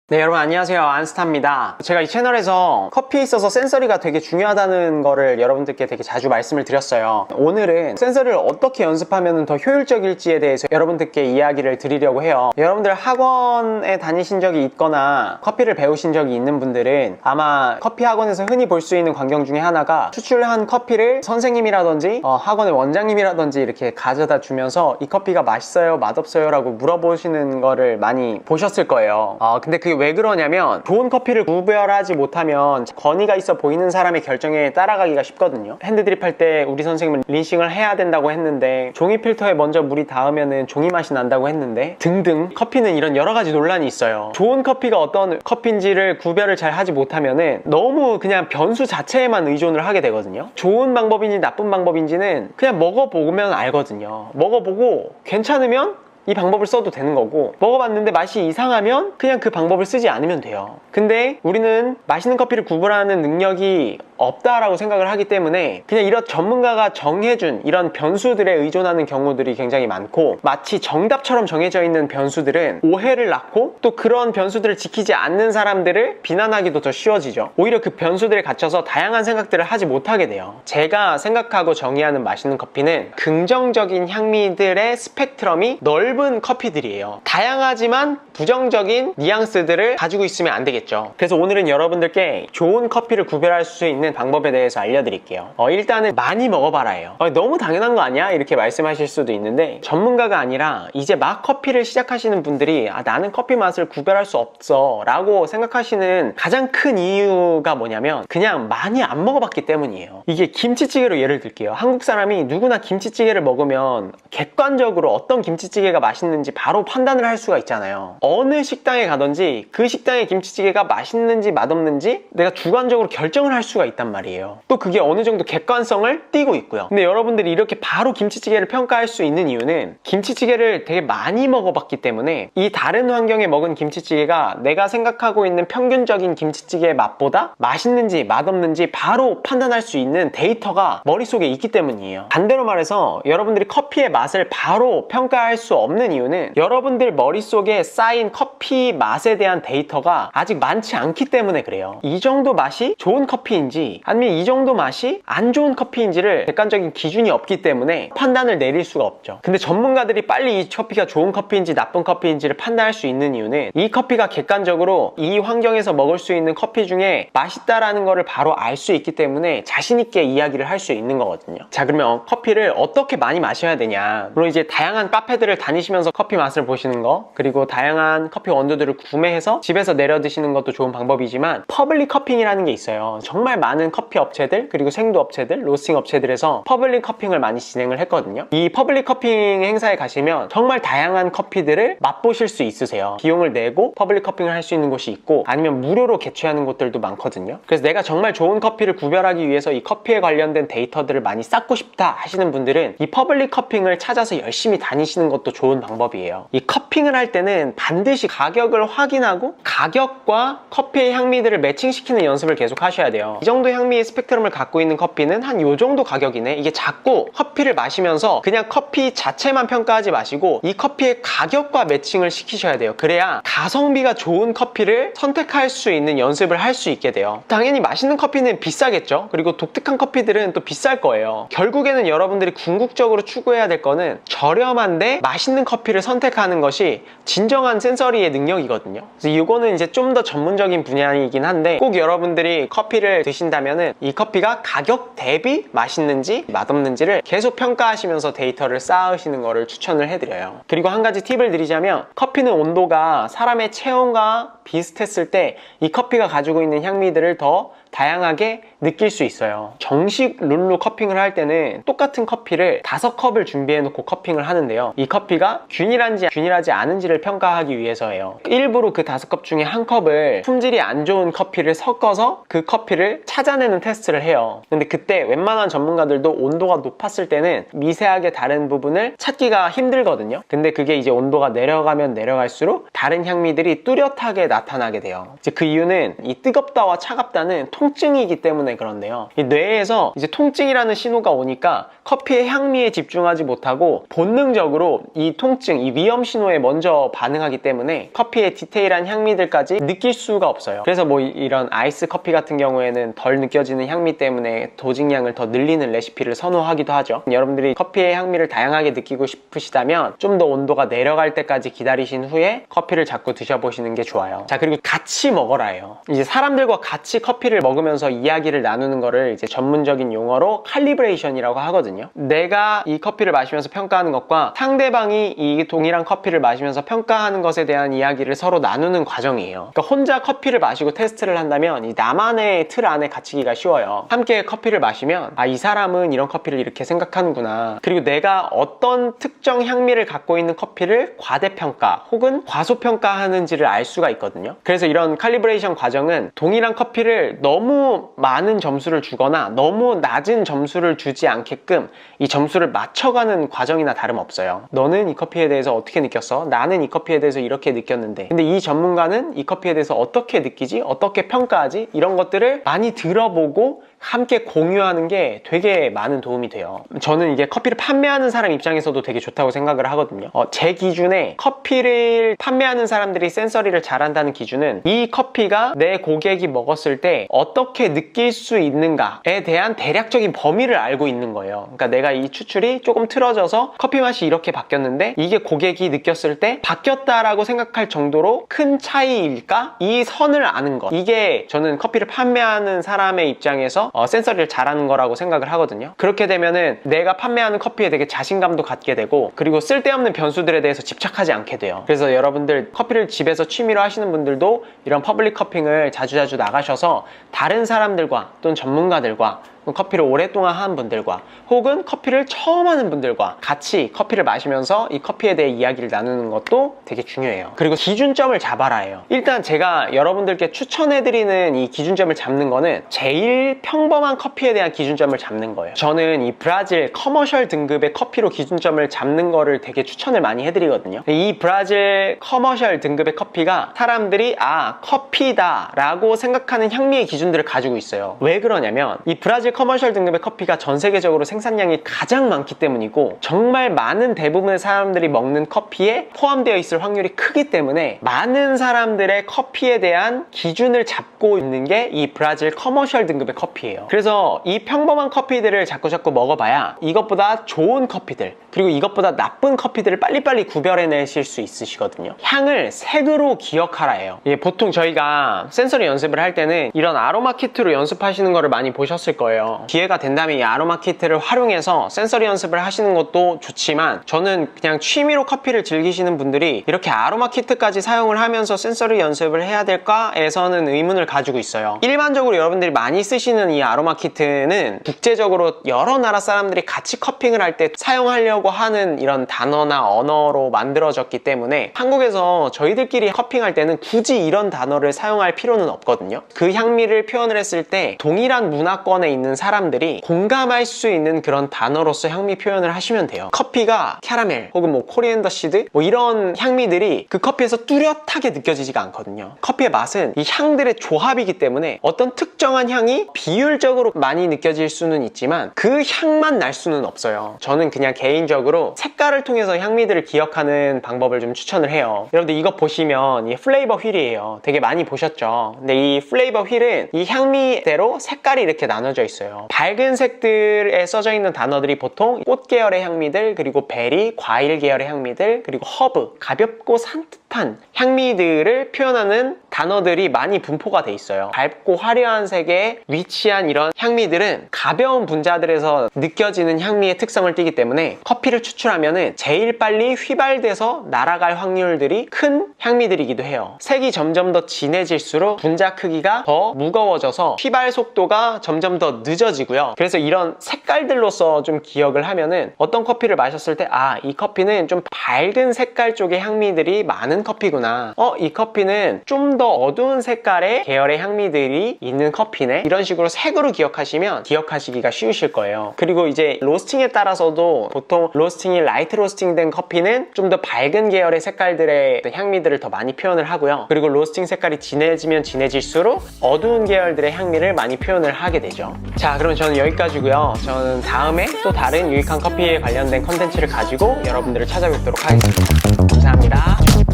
네, 여러분 안녕하세요. 안스타입니다. 제가 이 채널에서 커피에 있어서 센서리가 되게 중요하다는 거를 여러분들께 되게 자주 말씀을 드렸어요. 오늘은 센서리를 어떻게 연습하면 더 효율적일지에 대해서 여러분들께 이야기를 드리려고 해요. 여러분들 학원에 다니신 적이 있거나 커피를 배우신 적이 있는 분들은 아마 커피 학원에서 흔히 볼 수 있는 광경 중에 하나가 추출한 커피를 선생님이라든지 학원의 원장님이라든지 이렇게 가져다 주면서 이 커피가 맛있어요? 맛없어요? 라고 물어보시는 거를 많이 보셨을 거예요. 근데 그게 왜 그러냐면 좋은 커피를 구별하지 못하면 권위가 있어 보이는 사람의 결정에 따라가기가 쉽거든요. 핸드드립 할 때 우리 선생님은 린싱을 해야 된다고 했는데 종이 필터에 먼저 물이 닿으면 종이 맛이 난다고 했는데 등등 커피는 이런 여러 가지 논란이 있어요. 좋은 커피가 어떤 커피인지를 구별을 잘 하지 못하면은 너무 그냥 변수 자체에만 의존을 하게 되거든요. 좋은 방법인지 나쁜 방법인지는 그냥 먹어보면 알거든요. 먹어보고 괜찮으면 이 방법을 써도 되는 거고, 먹어봤는데 맛이 이상하면 그냥 그 방법을 쓰지 않으면 돼요. 근데 우리는 맛있는 커피를 구분하는 능력이 없다라고 생각을 하기 때문에 그냥 이런 전문가가 정해준 이런 변수들에 의존하는 경우들이 굉장히 많고, 마치 정답처럼 정해져 있는 변수들은 오해를 낳고 또 그런 변수들을 지키지 않는 사람들을 비난하기도 더 쉬워지죠. 오히려 그 변수들에 갇혀서 다양한 생각들을 하지 못하게 돼요. 제가 생각하고 정의하는 맛있는 커피는 긍정적인 향미들의 스펙트럼이 넓은 커피들이에요. 다양하지만 부정적인 뉘앙스들을 가지고 있으면 안 되겠죠. 그래서 오늘은 여러분들께 좋은 커피를 구별할 수 있는 방법에 대해서 알려드릴게요. 일단은 많이 먹어봐라예요. 너무 당연한 거 아니야? 이렇게 말씀하실 수도 있는데, 전문가가 아니라 이제 막 커피를 시작하시는 분들이 나는 커피 맛을 구별할 수 없어 라고 생각하시는 가장 큰 이유가 뭐냐면 그냥 많이 안 먹어봤기 때문이에요. 이게 김치찌개로 예를 들게요. 한국 사람이 누구나 김치찌개를 먹으면 객관적으로 어떤 김치찌개가 맛있는지 바로 판단을 할 수가 있잖아요. 어느 식당에 가든지 그 식당의 김치찌개가 맛있는지 맛없는지 내가 주관적으로 결정을 할 수가 있단 말이에요. 또 그게 어느 정도 객관성을 띠고 있고요. 근데 여러분들이 이렇게 바로 김치찌개를 평가할 수 있는 이유는 김치찌개를 되게 많이 먹어봤기 때문에 이 다른 환경에 먹은 김치찌개가 내가 생각하고 있는 평균적인 김치찌개의 맛보다 맛있는지 맛없는지 바로 판단할 수 있는 데이터가 머릿속에 있기 때문이에요. 반대로 말해서 여러분들이 커피의 맛을 바로 평가할 수 없는 이유는 여러분들 머릿속에 쌓인 커피 맛에 대한 데이터가 아직 많지 않기 때문에 그래요. 이 정도 맛이 좋은 커피인지 아니면 이 정도 맛이 안 좋은 커피인지를 객관적인 기준이 없기 때문에 판단을 내릴 수가 없죠. 근데 전문가들이 빨리 이 커피가 좋은 커피인지 나쁜 커피인지를 판단할 수 있는 이유는 이 커피가 객관적으로 이 환경에서 먹을 수 있는 커피 중에 맛있다라는 거를 바로 알 수 있기 때문에 자신 있게 이야기를 할 수 있는 거거든요. 자, 그러면 커피를 어떻게 많이 마셔야 되냐? 물론 이제 다양한 카페들을 다니시면서 커피 맛을 보시는 거, 그리고 다양한 커피 원두들을 구매해서 집에서 내려 드시는 것도 좋은 방법이지만 퍼블릭 커핑이라는 게 있어요. 정말 많은 커피 업체들, 그리고 생두 업체들, 로스팅 업체들에서 퍼블릭 커핑을 많이 진행을 했거든요. 이 퍼블릭 커핑 행사에 가시면 정말 다양한 커피들을 맛보실 수 있으세요. 비용을 내고 퍼블릭 커핑을 할 수 있는 곳이 있고 아니면 무료로 개최하는 곳들도 많거든요. 그래서 내가 정말 좋은 커피를 구별하기 위해서 이 커피에 관련된 데이터들을 많이 쌓고 싶다 하시는 분들은 이 퍼블릭 커핑을 찾아서 열심히 다니시는 것도 좋은 방법이에요. 이 커핑을 할 때는 반드시 가격을 확인하고 가격과 커피의 향미들을 매칭시키는 연습을 계속 하셔야 돼요. 이 정도 향미의 스펙트럼을 갖고 있는 커피는 한 요 정도 가격이네. 이게 자꾸 커피를 마시면서 그냥 커피 자체만 평가하지 마시고 이 커피의 가격과 매칭을 시키셔야 돼요. 그래야 가성비가 좋은 커피를 선택할 수 있는 연습을 할 수 있게 돼요. 당연히 맛있는 커피는 비싸겠죠. 그리고 독특한 커피들은 또 비쌀 거예요. 결국에는 여러분들이 궁극적으로 추구해야 될 거는 저렴한데 맛있는 커피를 선택하는 것이 진정한 센서리의 능력이거든요. 그래서 이거는 이제 좀 더 전문적인 분야이긴 한데, 꼭 여러분들이 커피를 드신다면은 이 커피가 가격 대비 맛있는지 맛없는지를 계속 평가하시면서 데이터를 쌓으시는 거를 추천을 해드려요. 그리고 한 가지 팁을 드리자면, 커피는 온도가 사람의 체온과 비슷했을 때 이 커피가 가지고 있는 향미들을 더 다양하게 느낄 수 있어요. 정식 룰로 커핑을 할 때는 똑같은 커피를 5컵을 준비해 놓고 커핑을 하는데요, 이 커피가 균일한지 균일하지 않은지를 평가하기 위해서예요. 일부러 그 5컵 중에 한 컵을 품질이 안 좋은 커피를 섞어서 그 커피를 찾아내는 테스트를 해요. 근데 그때 웬만한 전문가들도 온도가 높았을 때는 미세하게 다른 부분을 찾기가 힘들거든요. 근데 그게 이제 온도가 내려가면 내려갈수록 다른 향미들이 뚜렷하게 나타나게 돼요. 이제 그 이유는 이 뜨겁다와 차갑다는 통증이기 때문에 그런데요. 이 뇌에서 이제 통증이라는 신호가 오니까 커피의 향미에 집중하지 못하고 본능적으로 이 통증, 이 위험 신호에 먼저 반응하기 때문에 커피의 디테일한 향미들까지 느낄 수가 없어요. 그래서 뭐 이런 아이스 커피 같은 경우에는 덜 느껴지는 향미 때문에 도징량을 더 늘리는 레시피를 선호하기도 하죠. 여러분들이 커피의 향미를 다양하게 느끼고 싶으시다면 좀 더 온도가 내려갈 때까지 기다리신 후에 커피를 자꾸 드셔보시는 게 좋아요. 자, 그리고 같이 먹어라예요. 이제 사람들과 같이 커피를 먹으면서 이야기를 나누는 거를 이제 전문적인 용어로 칼리브레이션이라고 하거든요. 내가 이 커피를 마시면서 평가하는 것과 상대방이 이 동일한 커피를 마시면서 평가하는 것에 대한 이야기를 서로 나누는 과정이에요. 그러니까 혼자 커피를 마시고 테스트를 한다면 이 나만의 틀 안에 갇히기가 쉬워요. 함께 커피를 마시면 아, 이 사람은 이런 커피를 이렇게 생각하는구나. 그리고 내가 어떤 특정 향미를 갖고 있는 커피를 과대평가 혹은 과소평가하는지를 알 수가 있거든요. 그래서 이런 칼리브레이션 과정은 동일한 커피를 너무 많은 점수를 주거나 너무 낮은 점수를 주지 않게끔 이 점수를 맞춰가는 과정이나 다름없어요. 너는 이 커피에 대해서 어떻게 느꼈어? 나는 이 커피에 대해서 이렇게 느꼈는데 근데 이 전문가는 이 커피에 대해서 어떻게 느끼지? 어떻게 평가하지? 이런 것들을 많이 들어보고 함께 공유하는 게 되게 많은 도움이 돼요. 저는 이게 커피를 판매하는 사람 입장에서도 되게 좋다고 생각을 하거든요. 제 기준에 커피를 판매하는 사람들이 센서리를 잘한다는 기준은 이 커피가 내 고객이 먹었을 때 어떻게 느낄 수 있는가에 대한 대략적인 범위를 알고 있는 거예요. 그러니까 내가 이 추출이 조금 틀어져서 커피 맛이 이렇게 바뀌었는데 이게 고객이 느꼈을 때 바뀌었다라고 생각할 정도로 큰 차이일까? 이 선을 아는 것. 이게 저는 커피를 판매하는 사람의 입장에서 센서리를 잘하는 거라고 생각을 하거든요. 그렇게 되면은 내가 판매하는 커피에 되게 자신감도 갖게 되고 그리고 쓸데없는 변수들에 대해서 집착하지 않게 돼요. 그래서 여러분들 커피를 집에서 취미로 하시는 분들도 이런 퍼블릭 커핑을 자주자주 나가셔서 다른 사람들과 또는 전문가들과 커피를 오랫동안 한 분들과 혹은 커피를 처음 하는 분들과 같이 커피를 마시면서 이 커피에 대해 이야기를 나누는 것도 되게 중요해요. 그리고 기준점을 잡아라예요. 일단 제가 여러분들께 추천해드리는 이 기준점을 잡는 거는 제일 평범한 커피에 대한 기준점을 잡는 거예요. 저는 이 브라질 커머셜 등급의 커피로 기준점을 잡는 거를 되게 추천을 많이 해드리거든요. 이 브라질 커머셜 등급의 커피가 사람들이 아, 커피다 라고 생각하는 향미의 기준들을 가지고 있어요. 왜 그러냐면 이 브라질 커머셜 등급의 커피가 전 세계적으로 생산량이 가장 많기 때문이고 정말 많은 대부분의 사람들이 먹는 커피에 포함되어 있을 확률이 크기 때문에 많은 사람들의 커피에 대한 기준을 잡고 있는 게 이 브라질 커머셜 등급의 커피예요. 그래서 이 평범한 커피들을 자꾸 먹어봐야 이것보다 좋은 커피들 그리고 이것보다 나쁜 커피들을 빨리빨리 구별해내실 수 있으시거든요. 향을 색으로 기억하라예요. 보통 저희가 센서리 연습을 할 때는 이런 아로마 키트로 연습하시는 거를 많이 보셨을 거예요. 기회가 된다면 이 아로마 키트를 활용해서 센서리 연습을 하시는 것도 좋지만 저는 그냥 취미로 커피를 즐기시는 분들이 이렇게 아로마 키트까지 사용을 하면서 센서리 연습을 해야 될까에서는 의문을 가지고 있어요. 일반적으로 여러분들이 많이 쓰시는 이 아로마 키트는 국제적으로 여러 나라 사람들이 같이 커핑을 할 때 사용하려고 하는 이런 단어나 언어로 만들어졌기 때문에 한국에서 저희들끼리 커핑할 때는 굳이 이런 단어를 사용할 필요는 없거든요. 그 향미를 표현을 했을 때 동일한 문화권에 있는 사람들이 공감할 수 있는 그런 단어로서 향미 표현을 하시면 돼요. 커피가 캐러멜 혹은 뭐 코리앤더 시드 뭐 이런 향미들이 그 커피에서 뚜렷하게 느껴지지가 않거든요. 커피의 맛은 이 향들의 조합이기 때문에 어떤 특정한 향이 비율적으로 많이 느껴질 수는 있지만 그 향만 날 수는 없어요. 저는 그냥 개인적으로 색깔을 통해서 향미들을 기억하는 방법을 좀 추천을 해요. 여러분들 이거 보시면 이 플레이버 휠이에요. 되게 많이 보셨죠? 근데 이 플레이버 휠은 이 향미대로 색깔이 이렇게 나눠져 있어요. 밝은 색들에 써져 있는 단어들이 보통 꽃 계열의 향미들, 그리고 베리, 과일 계열의 향미들, 그리고 허브, 가볍고 산뜻한 향미들을 표현하는 단어들이 많이 분포가 돼 있어요. 밝고 화려한 색에 위치한 이런 향미들은 가벼운 분자들에서 느껴지는 향미의 특성을 띠기 때문에 커피를 추출하면 제일 빨리 휘발돼서 날아갈 확률들이 큰 향미들이기도 해요. 색이 점점 더 진해질수록 분자 크기가 더 무거워져서 휘발 속도가 점점 더 늦어지고요. 그래서 이런 색깔들로서 좀 기억을 하면은 어떤 커피를 마셨을 때 아, 이 커피는 좀 밝은 색깔 쪽의 향미들이 많은 나는 커피구나. 이 커피는 좀 더 어두운 색깔의 계열의 향미들이 있는 커피네. 이런 식으로 색으로 기억하시면 기억하시기가 쉬우실 거예요. 그리고 이제 로스팅에 따라서도 보통 로스팅이 라이트 로스팅 된 커피는 좀 더 밝은 계열의 색깔들의 향미들을 더 많이 표현을 하고요. 그리고 로스팅 색깔이 진해지면 진해질수록 어두운 계열들의 향미를 많이 표현을 하게 되죠. 자, 그럼 저는 여기까지고요. 저는 다음에 또 다른 유익한 커피에 관련된 컨텐츠를 가지고 여러분들을 찾아뵙도록 하겠습니다. 감사합니다.